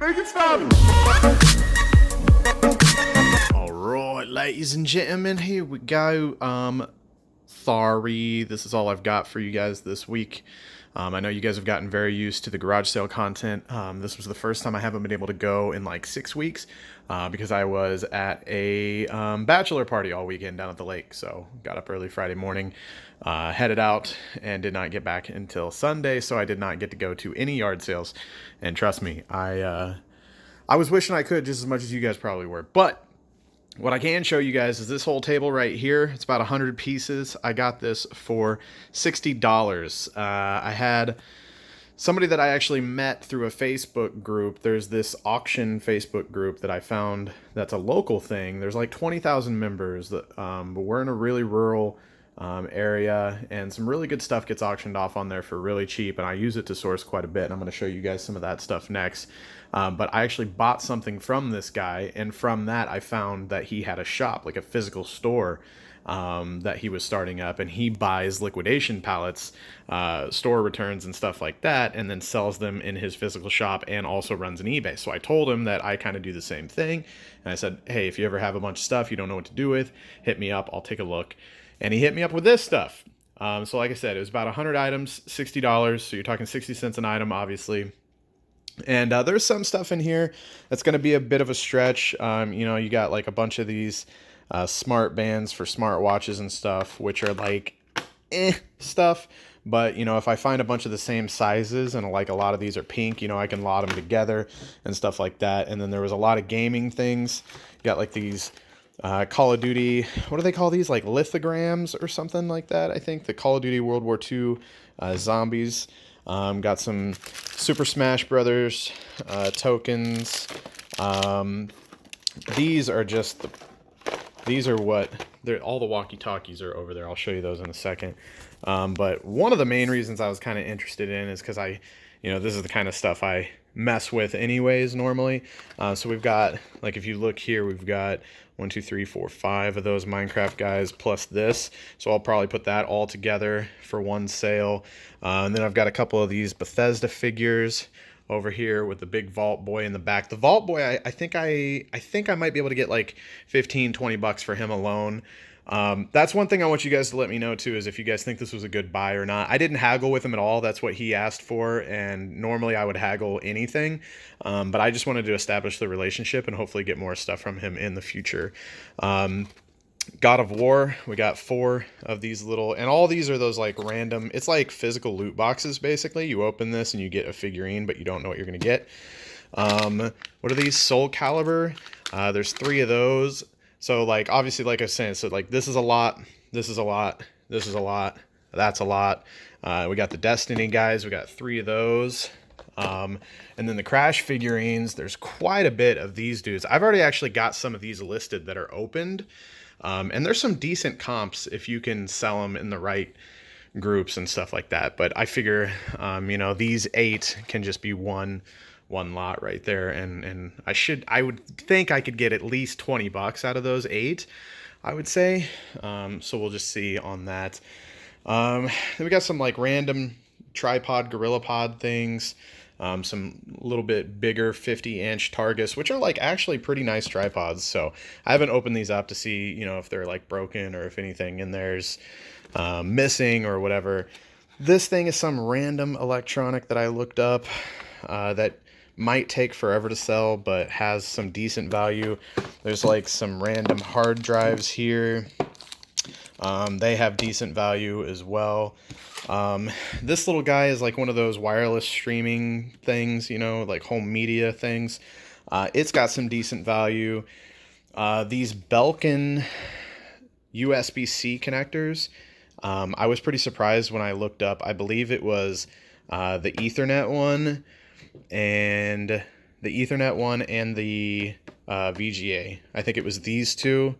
Make it stop! Alright, ladies and gentlemen, here we go. Sorry, this is all I've got for you guys this week. I know you guys have gotten very used to the garage sale content. This was the first time I haven't been able to go in like 6 weeks because I was at a bachelor party all weekend down at the lake. So got up early Friday morning, headed out, and did not get back until Sunday. So I did not get to go to any yard sales. And trust me, I was wishing I could just as much as you guys probably were. But what I can show you guys is this whole table right here. It's about 100 pieces. I got this for $60. I had somebody that I actually met through a Facebook group. There's this auction Facebook group that I found that's a local thing. There's like 20,000 members, but we're in a really rural area, and some really good stuff gets auctioned off on there for really cheap, and I use it to source quite a bit, and I'm going to show you guys some of that stuff next. But I actually bought something from this guy, and from that I found that he had a shop, like a physical store, that he was starting up, and he buys liquidation pallets, store returns and stuff like that, and then sells them in his physical shop, and also runs an eBay. So I told him that I kind of do the same thing, and I said, hey, if you ever have a bunch of stuff you don't know what to do with, hit me up, I'll take a look. And he hit me up with this stuff. So like I said, it was about 100 items, $60. So you're talking 60 cents an item, obviously. And there's some stuff in here that's going to be a bit of a stretch. You got like a bunch of these smart bands for smart watches and stuff, which are like stuff. But, if I find a bunch of the same sizes, and like a lot of these are pink, I can lot them together and stuff like that. And then there was a lot of gaming things. You got like these Call of Duty, what do they call these? Like lithograms or something like that, I think. The Call of Duty World War II zombies. Got some Super Smash Brothers tokens. These are all the walkie-talkies are over there. I'll show you those in a second. But one of the main reasons I was kind of interested in is because this is the kind of stuff I mess with anyways normally. So we've got, like, if you look here, we've got 1, 2, 3, 4, 5 of those Minecraft guys plus this. So I'll probably put that all together for one sale. And then I've got a couple of these Bethesda figures over here with the big Vault Boy in the back. The Vault Boy, I think I might be able to get like 15, 20 bucks for him alone. That's one thing I want you guys to let me know too, is if you guys think this was a good buy or not. I didn't haggle with him at all. That's what he asked for, and normally I would haggle anything, but I just wanted to establish the relationship and hopefully get more stuff from him in the future. God of War, we got 4 of these little, and all these are those like random, it's like physical loot boxes basically. You open this and you get a figurine, but you don't know what you're gonna get. What are these? Soul Calibur. There's 3 of those. So, like, obviously, like I was saying, so, like, this is a lot, this is a lot, this is a lot, that's a lot. We got the Destiny guys, we got 3 of those. And then the Crash figurines, there's quite a bit of these dudes. I've already actually got some of these listed that are opened. And there's some decent comps if you can sell them in the right groups and stuff like that. But I figure, these 8 can just be one lot right there, and I would think I could get at least 20 bucks out of those 8, I would say. So we'll just see on that. Then we got some like random tripod GorillaPod things, some little bit bigger 50-inch Targus, which are like actually pretty nice tripods. So I haven't opened these up to see if they're like broken or if anything in there's missing or whatever. This thing is some random electronic that I looked up that might take forever to sell, but has some decent value. There's like some random hard drives here. They have decent value as well. This little guy is like one of those wireless streaming things, like home media things. It's got some decent value. These Belkin USB-C connectors, I was pretty surprised when I looked up. I believe it was the Ethernet one, and the VGA. I think it was these 2.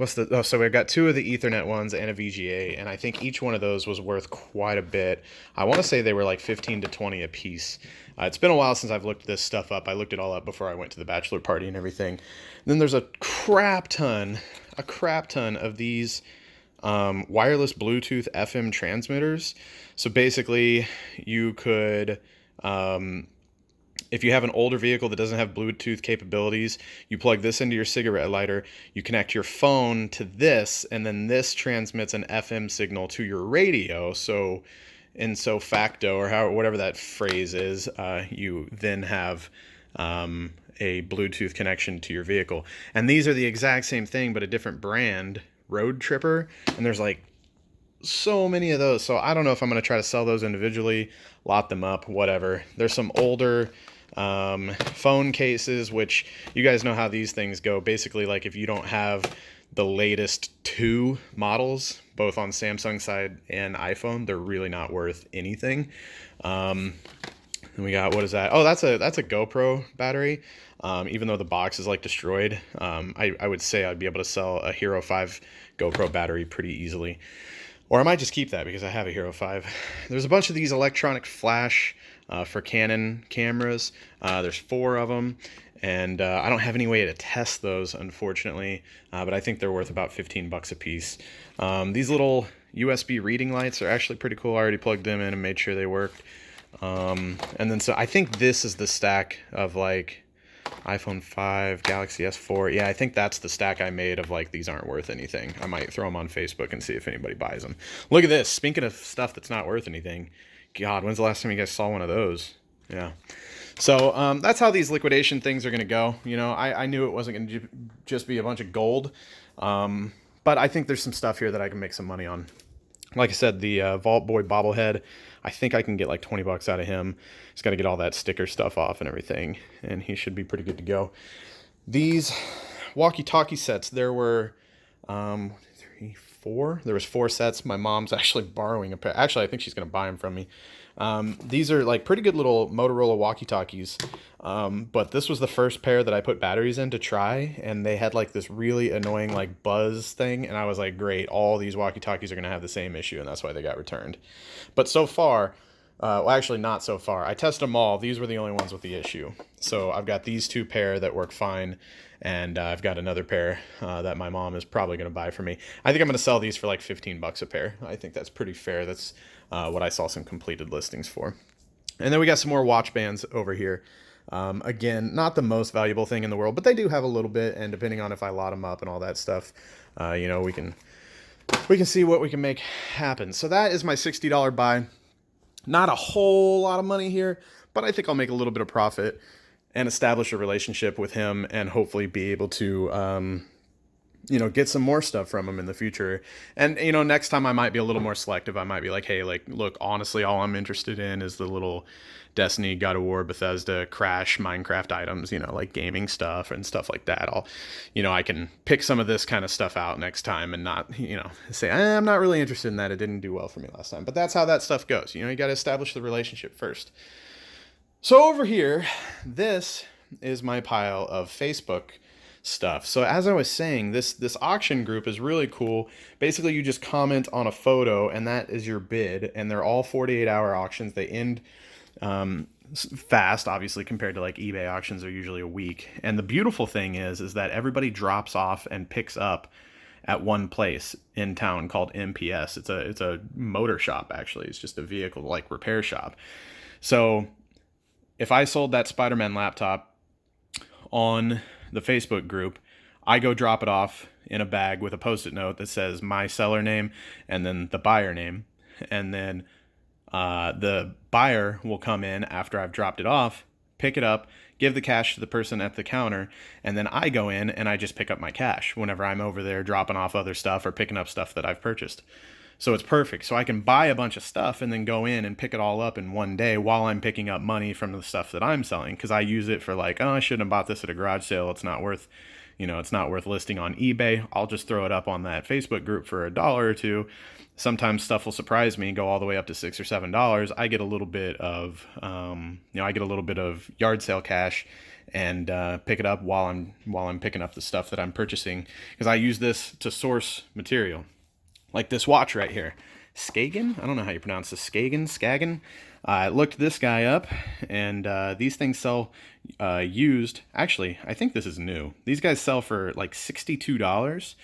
So we've got 2 of the Ethernet ones and a VGA, and I think each one of those was worth quite a bit. I want to say they were like 15 to 20 a piece. It's been a while since I've looked this stuff up. I looked it all up before I went to the bachelor party and everything. And then there's a crap ton of these wireless Bluetooth FM transmitters. So basically you could If you have an older vehicle that doesn't have Bluetooth capabilities, you plug this into your cigarette lighter, you connect your phone to this, and then this transmits an FM signal to your radio. So, in so facto, or how whatever that phrase is, you then have a Bluetooth connection to your vehicle. And these are the exact same thing, but a different brand, Road Tripper. And there's like so many of those. So I don't know if I'm going to try to sell those individually, lot them up, whatever. There's some older phone cases, which you guys know how these things go. Basically, like if you don't have the latest two models, both on Samsung side and iPhone, they're really not worth anything. And we got, what is that? Oh, that's a GoPro battery. Even though the box is like destroyed, I would say I'd be able to sell a Hero 5 GoPro battery pretty easily. Or I might just keep that because I have a Hero 5. There's a bunch of these electronic flash for Canon cameras. There's 4 of them. And I don't have any way to test those, unfortunately. But I think they're worth about $15 a piece. These little USB reading lights are actually pretty cool. I already plugged them in and made sure they worked. And then so I think this is the stack of like iPhone 5, Galaxy S4. Yeah, I think that's the stack I made of like, these aren't worth anything. I might throw them on Facebook and see if anybody buys them. Look at this. Speaking of stuff that's not worth anything, God, when's the last time you guys saw one of those? Yeah. So that's how these liquidation things are going to go. You know, I knew it wasn't going to just be a bunch of gold. But I think there's some stuff here that I can make some money on. Like I said, the Vault Boy bobblehead, I think I can get like $20 out of him. He's got to get all that sticker stuff off and everything, and he should be pretty good to go. These walkie-talkie sets, there were 3, 4. There was 4 sets. My mom's actually borrowing a pair. Actually, I think she's going to buy them from me. These are like pretty good little Motorola walkie-talkies. But this was the first pair that I put batteries in to try, and they had like this really annoying like buzz thing, and I was like, great, all these walkie-talkies are going to have the same issue, and that's why they got returned. But so far, well, actually not so far. I tested them all. These were the only ones with the issue. So I've got these 2 pair that work fine, and I've got another pair that my mom is probably going to buy for me. I think I'm going to sell these for like $15 a pair. I think that's pretty fair. That's what I saw some completed listings for. And then we got some more watch bands over here. Again, not the most valuable thing in the world, but they do have a little bit, and depending on if I lot them up and all that stuff, you know, we can see what we can make happen. So that is my $60 buy. Not a whole lot of money here, but I think I'll make a little bit of profit and establish a relationship with him, and hopefully be able to, you know, get some more stuff from him in the future. And, you know, next time I might be a little more selective. I might be like, hey, like, look, honestly, all I'm interested in is the little Destiny, God of War, Bethesda, Crash, Minecraft items, you know, like gaming stuff and stuff like that. You know, I can pick some of this kind of stuff out next time and not, you know, say, I'm not really interested in that. It didn't do well for me last time. But that's how that stuff goes. You know, you got to establish the relationship first. So over here, this is my pile of Facebook stuff. So as I was saying, this auction group is really cool. Basically, you just comment on a photo, and that is your bid. And they're all 48-hour auctions. They end fast, obviously, compared to like eBay auctions are usually a week. And the beautiful thing is that everybody drops off and picks up at one place in town called MPS. It's a motor shop, actually. It's just a vehicle like repair shop. So if I sold that Spider-Man laptop on the Facebook group, I go drop it off in a bag with a Post-it note that says my seller name and then the buyer name. And then the buyer will come in after I've dropped it off, pick it up, give the cash to the person at the counter, and then I go in and I just pick up my cash whenever I'm over there dropping off other stuff or picking up stuff that I've purchased. So it's perfect. So I can buy a bunch of stuff and then go in and pick it all up in one day while I'm picking up money from the stuff that I'm selling, because I use it for like, oh, I shouldn't have bought this at a garage sale. It's not worth, you know, it's not worth listing on eBay. I'll just throw it up on that Facebook group for $1 or $2. Sometimes stuff will surprise me, go all the way up to $6 or $7. I get a little bit of, I get a little bit of yard sale cash, and pick it up while I'm picking up the stuff that I'm purchasing, because I use this to source material. Like this watch right here, Skagen. I don't know how you pronounce this. Skagen. I looked this guy up, and these things sell used. Actually, I think this is new. These guys sell for like $62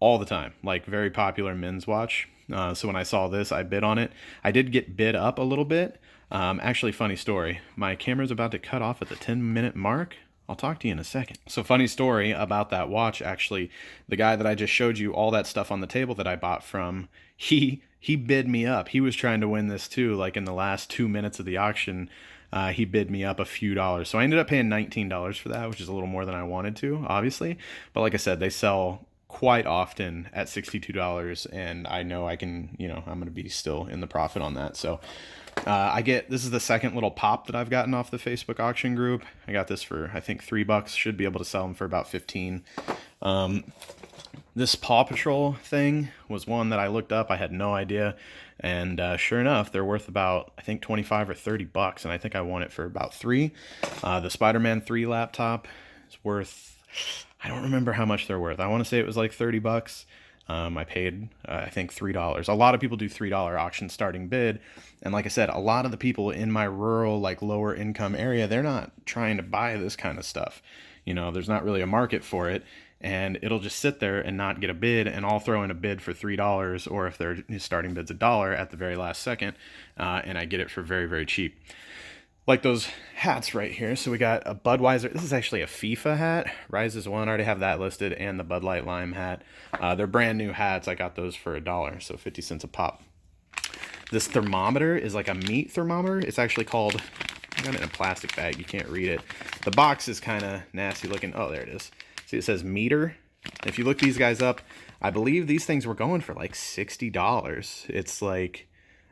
all the time. Like very popular men's watch. So when I saw this, I bid on it. I did get bid up a little bit. Actually, funny story. My camera's about to cut off at the 10-minute mark. I'll talk to you in a second. So funny story about that watch, actually. The guy that I just showed you all that stuff on the table that I bought from, he bid me up. He was trying to win this too. Like in the last 2 minutes of the auction, he bid me up a few dollars. So I ended up paying $19 for that, which is a little more than I wanted to, obviously. But like I said, they sell quite often at $62, and I know I can, I'm going to be still in the profit on that. So this is the second little pop that I've gotten off the Facebook auction group. I got this for, I think, $3. Should be able to sell them for about 15. This Paw Patrol thing was one that I looked up. I had no idea. And sure enough, they're worth about, I think, 25 or $30. And I think I won it for about $3. The Spider-Man 3 laptop is worth, I don't remember how much they're worth. I want to say it was like $30. I paid, I think, $3. A lot of people do $3 auction starting bid. And like I said, a lot of the people in my rural, like lower income area, they're not trying to buy this kind of stuff. There's not really a market for it. And it'll just sit there and not get a bid. And I'll throw in a bid for $3, or if their starting bid's $1 at the very last second. And I get it for very, very cheap. Like those hats right here. So we got a Budweiser. This is actually a FIFA hat. Rise is one. I already have that listed. And the Bud Light Lime hat. They're brand new hats. I got those for $1. So 50 cents a pop. This thermometer is like a meat thermometer. It's actually called, I got it in a plastic bag. You can't read it. The box is kind of nasty looking. Oh, there it is. See, it says meter. If you look these guys up, I believe these things were going for like $60. It's like,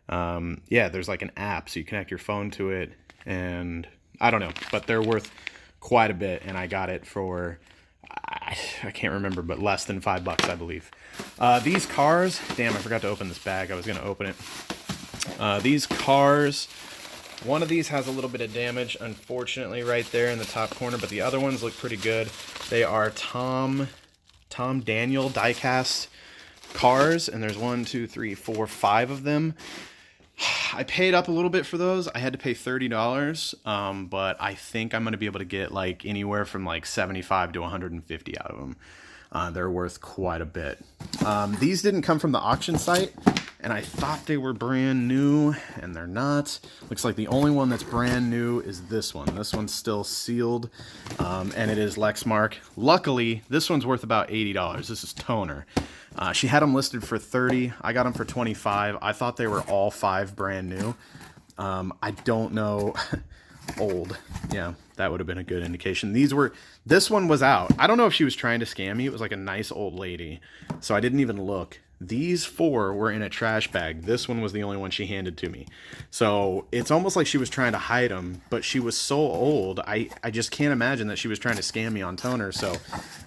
there's like an app. So you connect your phone to it. And I don't know, but they're worth quite a bit. And I got it for, I can't remember, but less than $5, I believe. These cars, damn, I forgot to open this bag. I was going to open it. These cars, one of these has a little bit of damage, unfortunately, right there in the top corner, but the other ones look pretty good. They are Tom Daniel diecast cars, and there's 1, 2, 3, 4, 5 of them. I paid up a little bit for those. I had to pay $30, but I think I'm going to be able to get like anywhere from like 75 to 150 out of them. They're worth quite a bit. These didn't come from the auction site, and I thought they were brand new, and they're not. Looks like the only one that's brand new is this one. This one's still sealed, and it is Lexmark. Luckily, this one's worth about $80. This is Toner. She had them listed for $30. I got them for $25. I thought they were all 5 brand new. I don't know. Old. Yeah, that would have been a good indication. This one was out. I don't know if she was trying to scam me. It was like a nice old lady. So I didn't even look. These 4 were in a trash bag. This one was the only one she handed to me. So it's almost like she was trying to hide them, but she was so old. I just can't imagine that she was trying to scam me on Toner. So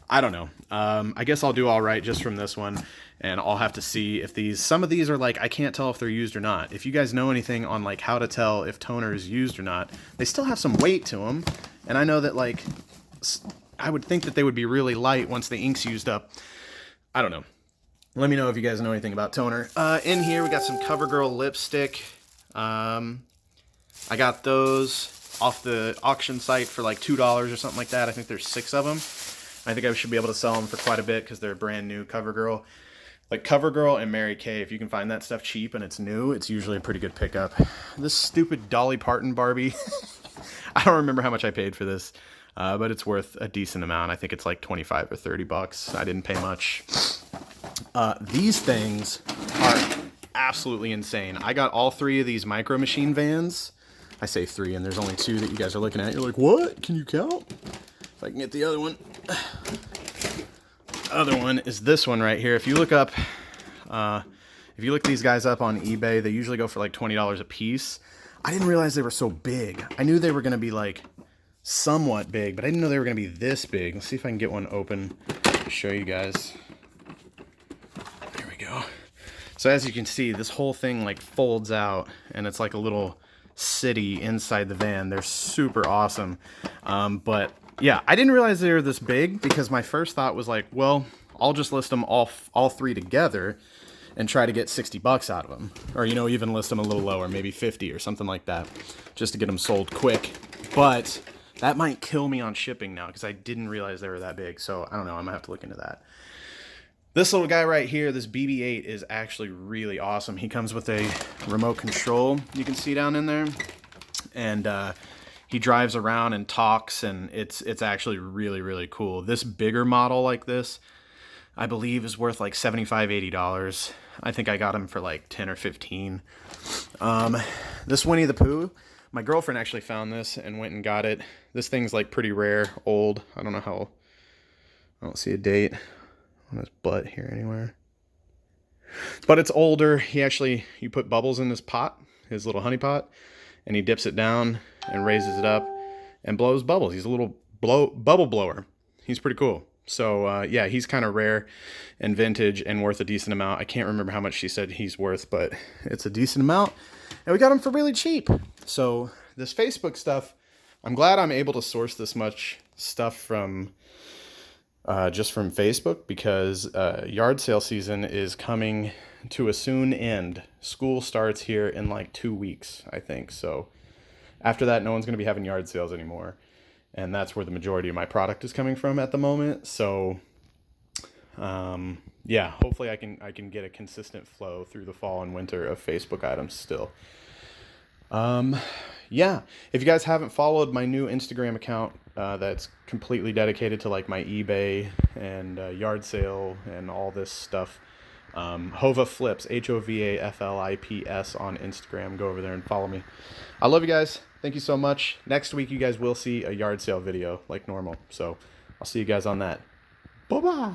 I don't know. I guess I'll do all right just from this one. And I'll have to see if some of these are like, I can't tell if they're used or not. If you guys know anything on like how to tell if toner is used or not, they still have some weight to them. And I know that like, I would think that they would be really light once the ink's used up. I don't know. Let me know if you guys know anything about toner. In here, we got some CoverGirl lipstick. I got those off the auction site for like $2 or something like that. I think there's 6 of them. I think I should be able to sell them for quite a bit because they're brand new CoverGirl. Like CoverGirl and Mary Kay, if you can find that stuff cheap and it's new, it's usually a pretty good pickup. This stupid Dolly Parton Barbie. I don't remember how much I paid for this, but it's worth a decent amount. I think it's like 25 or $30. I didn't pay much. These things are absolutely insane. I got all 3 of these Micro Machine vans. I say 3, and there's only 2 that you guys are looking at. You're like, what? Can you count? If I can get the other one. Other one is this one right here. If you look these guys up on eBay, they usually go for like $20 a piece. I didn't realize they were so big. I knew they were going to be like somewhat big, but I didn't know they were going to be this big. Let's see if I can get one open to show you guys. There we go. So as you can see, this whole thing like folds out, and it's like a little city inside the van. They're super awesome. But yeah, I didn't realize they were this big because my first thought was like, well, I'll just list them all 3 together and try to get $60 out of them. Or, even list them a little lower, maybe 50 or something like that, just to get them sold quick. But that might kill me on shipping now because I didn't realize they were that big. So I don't know, I'm gonna have to look into that. This little guy right here, this BB-8, is actually really awesome. He comes with a remote control, you can see down in there, and he drives around and talks, and it's actually really, really cool. This bigger model like this, I believe, is worth like $75-80. I think I got him for like 10 or 15. This Winnie the Pooh, my girlfriend actually found this and went and got it. This thing's like pretty rare, old. I don't know how, I don't see a date on his butt here anywhere. But it's older. You put bubbles in this pot, his little honey pot, and he dips it down and raises it up and blows bubbles. He's a little bubble blower. He's pretty cool. So yeah, he's kind of rare and vintage and worth a decent amount. I can't remember how much she said he's worth, but it's a decent amount. And we got him for really cheap. So this Facebook stuff, I'm glad I'm able to source this much stuff from just from Facebook, because yard sale season is coming to a soon end. School starts here in like 2 weeks, I think. So after that, no one's going to be having yard sales anymore. And that's where the majority of my product is coming from at the moment. So yeah, hopefully I can get a consistent flow through the fall and winter of Facebook items still. Yeah, if you guys haven't followed my new Instagram account, that's completely dedicated to like my eBay and yard sale and all this stuff, Hova Flips, HOVAFLIPS on Instagram. Go over there and follow me. I love you guys. Thank you so much. Next week you guys will see a yard sale video like normal. So I'll see you guys on that. Bye-bye.